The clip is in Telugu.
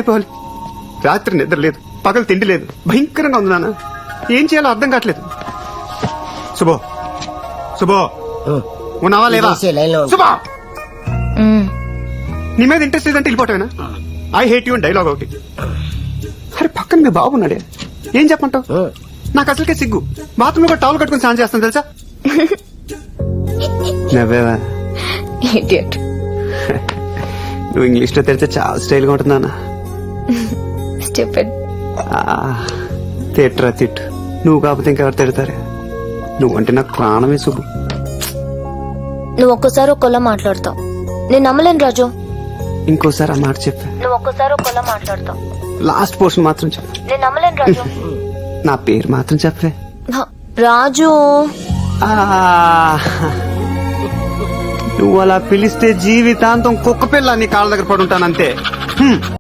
అయిపోవాలి. రాత్రి నిద్ర లేదు, పగలు తిండి లేదు, భయంకరంగా ఉంది నాన్న. ఏం చేయాలో అర్థం కావట్లేదు. శుభో శుభో ఉన్నావా లేవా? శుభో నీ మీద ఇంట్రెస్ట్ లేదంటే వెళ్ళిపోవటమేనా? ఐ హేట్ యూ డైలాగ్ ఒకటి. అరే పక్కన మీ బాబు ఉన్నాడే, ఏం చెప్పంటావు? నాకు అసలుకే సిగ్గు. బాత్రూమ్ లో టవల్ కట్టుకుని స్నానం చేస్తాను తెలుసా? నవ్వేవా? Idiot. నువ్వు ఇంగ్లీష్ లో తెలిస్తే చాలా స్టైల్ గా ఉంటుంది నాన్న. Stupid. తిట్టరా తిట్టు, నువ్వు కాకపోతే ఇంకెవరు తిడతారు? నువ్వంటే నాకు ప్రాణమే శుభు. నువ్వు ఒక్కసారి ఒక్కలా మాట్లాడతావు, నేను నమ్మలేను రాజు. ఇంకోసారి ఆ మాట చెప్పా. నువ్వు ఒక్కసారి ఒక్కలా మాట్లాడతావు, లాస్ట్ పోర్షన్ మాత్రం చెప్పు. నేను నమ్మలేను రాజు. నా పేరు మాత్రం చెప్పే. రాజు నువ్వు అలా పిలిస్తే జీవితాంతం కుక్క పిల్ల నీ కాళ్ళ దగ్గర పడుంటానంతే.